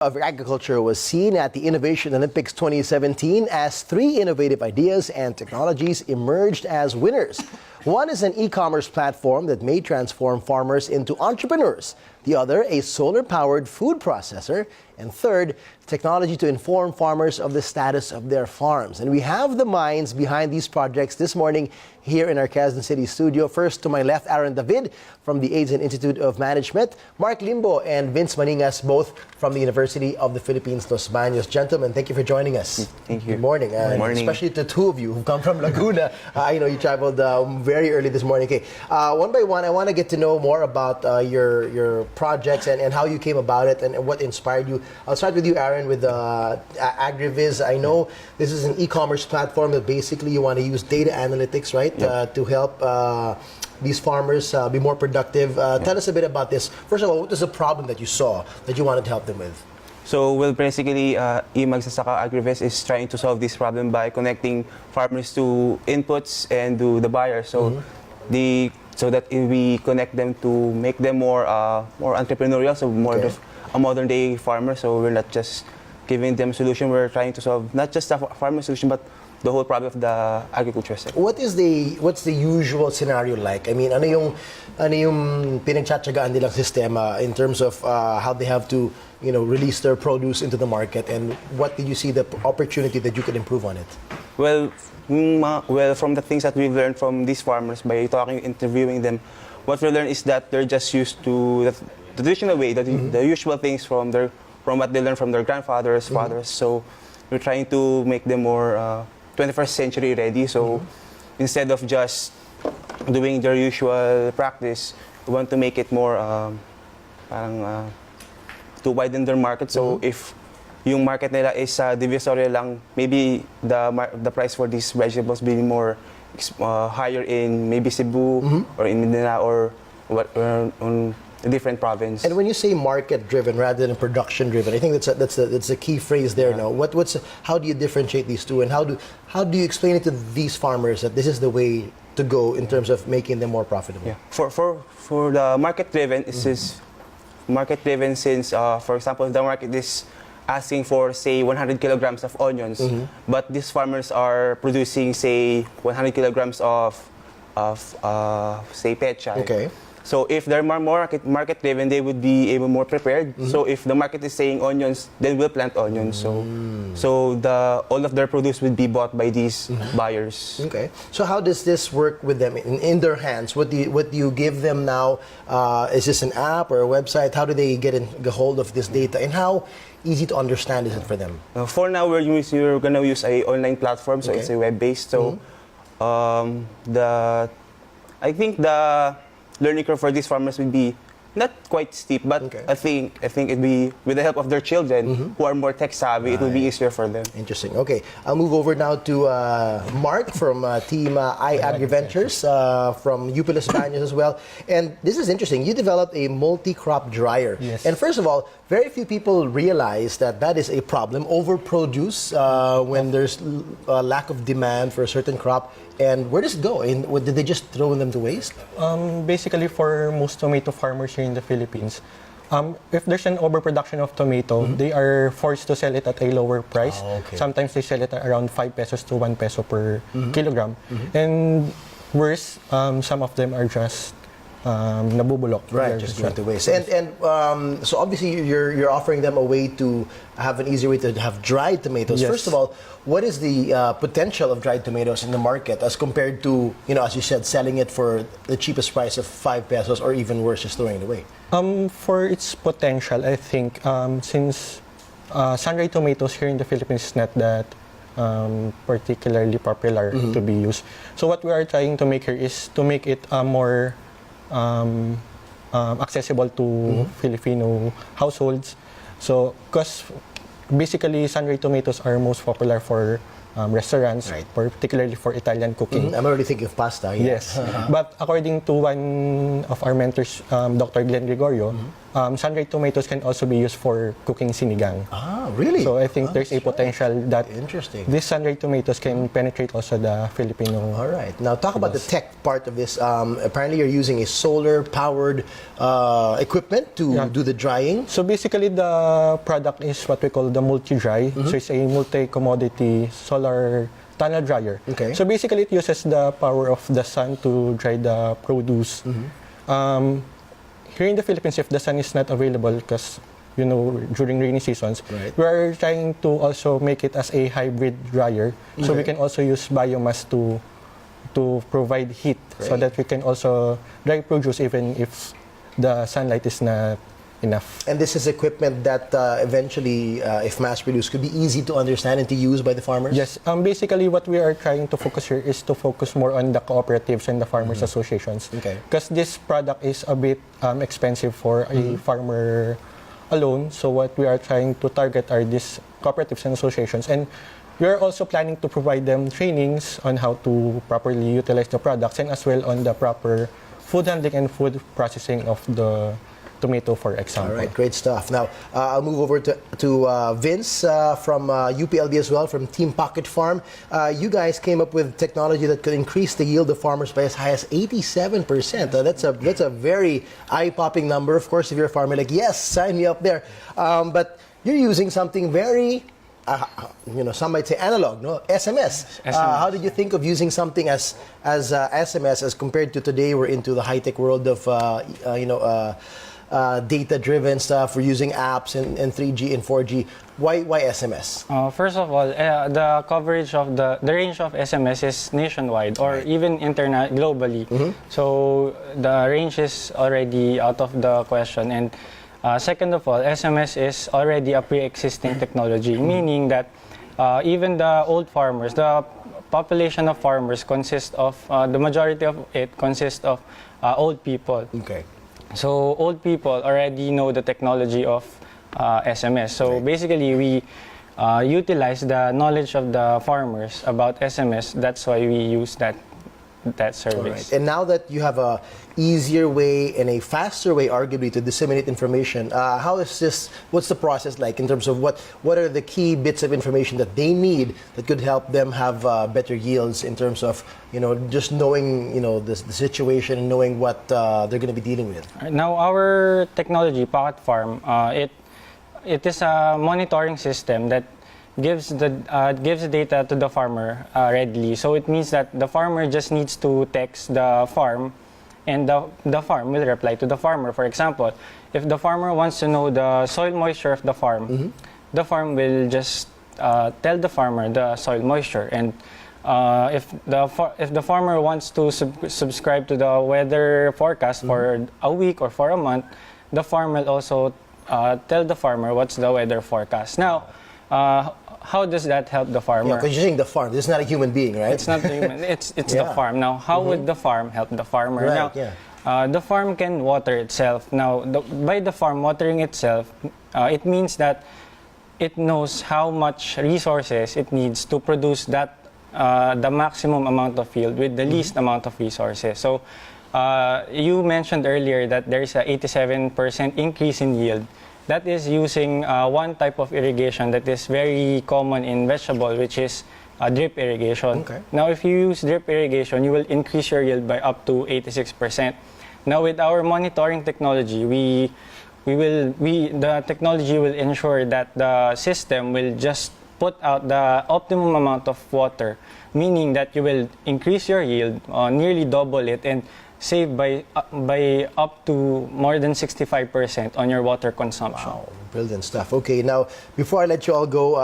of Agriculture was seen at the Innovation Olympics 2017 as 3 innovative ideas and technologies emerged as winners. One is an e-commerce platform that may transform farmers into entrepreneurs. The other, a solar-powered food processor. And third, technology to inform farmers of the status of their farms. And we have the minds behind these projects this morning here in our Quezon City studio. First, to my left, Aaron David from the AIDS and Institute of Management, Mark Limbo and Vince Maningas, both from the University of the Philippines, Los Baños. Gentlemen, thank you for joining us. Thank you. Good morning. Good morning. Especially to 2 of you who come from Laguna. I know you traveled very early this morning. Okay, one by one, I want to get to know more about your projects and how you came about it and what inspired you. I'll start with you, Aaron, with AgriViz. I know this is an e-commerce platform that basically you want to use data analytics, right, Yep. to help these farmers be more productive. Tell us a bit about this. First of all, what was the problem that you saw that you wanted to help them with? So, well, basically, e-Magsasaka AgriViz is trying to solve this problem by connecting farmers to inputs and to the buyers. So, so that we connect them to make them more entrepreneurial, so more of a modern day farmer. So we're not just giving them a solution, we're trying to solve not just a farming solution, but the whole problem of the agriculture sector. What's the usual scenario like? I mean, ano yung pinagtsatsagaan nilang sistema in terms of how they have to, release their produce into the market, and what did you see the opportunity that you could improve on it? Well, from the things that we've learned from these farmers by interviewing them, what we learned is that they're just used to the traditional way, the usual things from what they learned from their grandfathers, fathers. So we're trying to make them more 21st century ready. So instead of just doing their usual practice, we want to make it more to widen their market. So if yung market nila is divisory lang, maybe the price for these vegetables being more higher in maybe Cebu or in Mindanao or on a different province. And when you say market-driven rather than production-driven, I think that's a key phrase there. Now, how do you differentiate these two, and how do you explain it to these farmers that this is the way to go in terms of making them more profitable? Yeah. For the market-driven, it is market-driven since, for example, the market is asking for, say, 100 kilograms of onions, but these farmers are producing, say, 100 kilograms of say, pechay. Okay. So if they're more market-driven, they would be able more prepared. So if the market is saying onions, then we'll plant onions. So all of their produce would be bought by these buyers. Okay. So how does this work with them in their hands? What do you give them now? Is this an app or a website? How do they get a hold of this data, and how easy to understand is it for them? For now, we're going to use a online platform, so it's a web-based. So I think the learning curve for these farmers would be not quite steep, but I think it'd be with the help of their children who are more tech savvy, it will be easier for them. Interesting. Okay, I'll move over now to Mark from Team iAgriVentures from UP Los Baños as well. And this is interesting. You developed a multi-crop dryer. Yes. And first of all, very few people realize that is a problem, overproduce when there's a lack of demand for a certain crop. And where does it go? Did they just throw them to waste? Basically, for most tomato farmers here in the Philippines, if there's an overproduction of tomato, they are forced to sell it at a lower price. Sometimes they sell it at around 5 pesos to 1 peso per kilogram. And worse, some of them are just nabubulok. Right, just going to waste. And so obviously you're offering them a way to have an easier way to have dried tomatoes. Yes. First of all, what is the potential of dried tomatoes in the market as compared to, as you said, selling it for the cheapest price of 5 pesos or even worse, just throwing it away? For its potential, I think since sun-dried tomatoes here in the Philippines is not that particularly popular to be used. So what we are trying to make here is to make it more accessible to Filipino households. So, because basically sun-dried tomatoes are most popular for restaurants, particularly for Italian cooking. I'm already thinking of pasta. Yeah. Yes. But according to one of our mentors, Dr. Glenn Gregorio, sun-dried tomatoes can also be used for cooking sinigang. Ah, really? So I think there's a that's right. potential that Interesting. these sun-dried tomatoes can penetrate also the Filipino. All right. Now, talk about the tech part of this. Apparently, you're using a solar-powered equipment to do the drying. So basically, the product is what we call the multi-dry. So it's a multi-commodity solar tunnel dryer. Okay. So basically, it uses the power of the sun to dry the produce. Here in the Philippines, if the sun is not available, because during rainy seasons, Right. we are trying to also make it as a hybrid dryer. So we Okay. can also use biomass to provide heat, so Great. that we can also dry produce even if the sunlight is not enough. And this is equipment that eventually, if mass-produced, could be easy to understand and to use by the farmers? Yes. Basically, what we are trying to focus here is to focus more on the cooperatives and the farmers associations. Okay. Because this product is a bit expensive for a farmer alone. So what we are trying to target are these cooperatives and associations. And we are also planning to provide them trainings on how to properly utilize the products, and as well on the proper food handling and food processing of the tomato, for example. All right, great stuff. Now, I'll move over to Vince from UPLB as well, from Team Pocket Farm. You guys came up with technology that could increase the yield of farmers by as high as 87%. That's a very eye-popping number. Of course, if you're a farmer, like, yes, sign me up there. But you're using something very, some might say analog, no? SMS. How did you think of using something as SMS as compared to today? We're into the high-tech world of, data-driven stuff. We're using apps and 3G and 4G. Why SMS? First of all, the coverage of the range of SMS is nationwide, or even globally. So the range is already out of the question. And second of all, SMS is already a pre-existing technology, meaning that even the old farmers, the population of farmers consists of, the majority of it consists of old people. Okay. So old people already know the technology of SMS. So basically, we utilize the knowledge of the farmers about SMS. That's why we use that service. All right. And now that you have a easier way and a faster way, arguably, to disseminate information, how is this? What's the process like in terms of what are the key bits of information that they need that could help them have better yields in terms of just knowing the situation and knowing what they're going to be dealing with? Now, our technology, Pocket Farm, it is a monitoring system that gives data to the farmer readily. So it means that the farmer just needs to text the farm, and the farm will reply to the farmer. For example, if the farmer wants to know the soil moisture of the farm, the farm will just tell the farmer the soil moisture. And if the farmer wants to subscribe to the weather forecast for a week or for a month, the farm will also tell the farmer what's the weather forecast. Now, how does that help the farmer? Because you're saying the farm. This is not a human being, right? It's not the human. It's the farm. Now, how would the farm help the farmer? Right, Now, the farm can water itself. Now, by the farm watering itself, it means that it knows how much resources it needs to produce that the maximum amount of yield with the least amount of resources. So, you mentioned earlier that there is a 87% increase in yield. That is using one type of irrigation that is very common in vegetable, which is drip irrigation. Okay. Now, if you use drip irrigation, you will increase your yield by up to 86%. Now, with our monitoring technology, the technology will ensure that the system will just put out the optimum amount of water, meaning that you will increase your yield, nearly double it, and save by up to more than 65% on your water consumption. Wow, brilliant stuff. Okay, now, before I let you all go,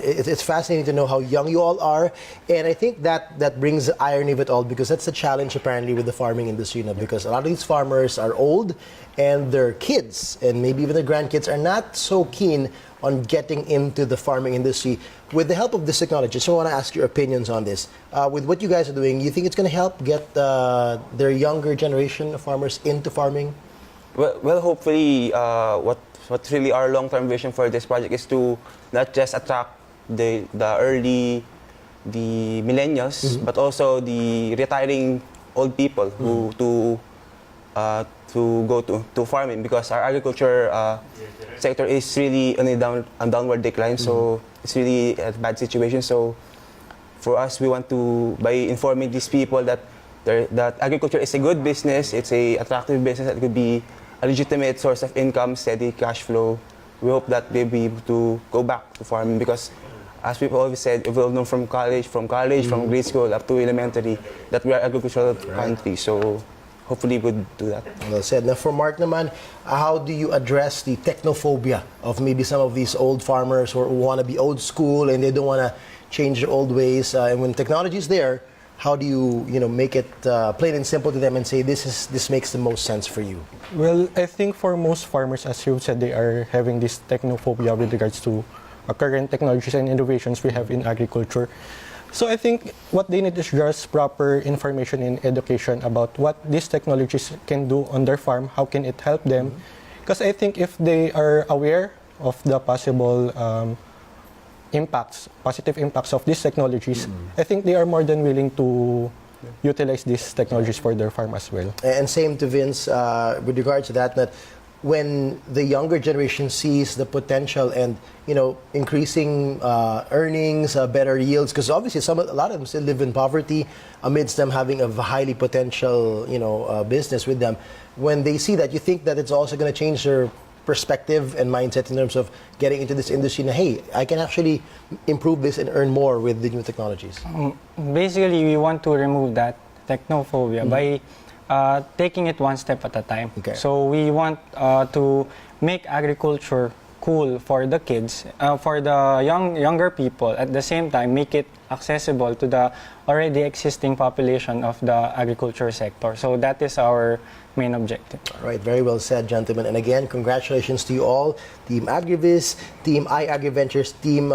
it's fascinating to know how young you all are. And I think that brings the irony of it all, because that's the challenge, apparently, with the farming industry, because a lot of these farmers are old, and their kids, and maybe even their grandkids, are not so keen on getting into the farming industry. With the help of this technology, so I want to ask your opinions on this. With what you guys are doing, you think it's going to help get their younger generation of farmers into farming? Well, hopefully, what really our long-term vision for this project is to not just attract the millennials, but also the retiring old people who to to go to farming, because our agriculture sector is really on a downward decline. So it's really a bad situation. So for us, we want to, by informing these people that that agriculture is a good business, it's a attractive business that could be a legitimate source of income, steady cash flow. We hope that they'll be able to go back to farming, because as we've always said, we've all known from college, from grade school up to elementary, that we are agricultural country. So hopefully we'll do that. Well said. Now for Mark naman, how do you address the technophobia of maybe some of these old farmers who want to be old school and they don't want to change their old ways? And when technology is there, how do you make it plain and simple to them and say this makes the most sense for you? Well, I think for most farmers, as you said, they are having this technophobia with regards to current technologies and innovations we have in agriculture. So I think what they need is just proper information and education about what these technologies can do on their farm, how can it help them. Because I think if they are aware of the possible positive impacts of these technologies, I think they are more than willing to utilize these technologies for their farm as well. And same to Vince, with regard to that when the younger generation sees the potential and increasing earnings, better yields, because obviously a lot of them still live in poverty amidst them having a highly potential business with them. When they see that, you think that it's also going to change their perspective and mindset in terms of getting into this industry and hey, I can actually improve this and earn more with the new technologies? Basically, we want to remove that technophobia by taking it one step at a time. Okay. So we want to make agriculture cool for the kids, for the younger people. At the same time, make it accessible to the already existing population of the agriculture sector. So that is our main objective. All right, very well said, gentlemen. And again, congratulations to you all, Team Agrivis, Team iAgriVentures, Team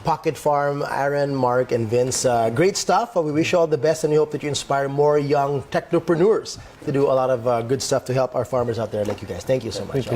Pocket Farm, Aaron, Mark, and Vince. Great stuff. We wish you all the best, and we hope that you inspire more young technopreneurs to do a lot of good stuff to help our farmers out there like you guys. Thank you so much.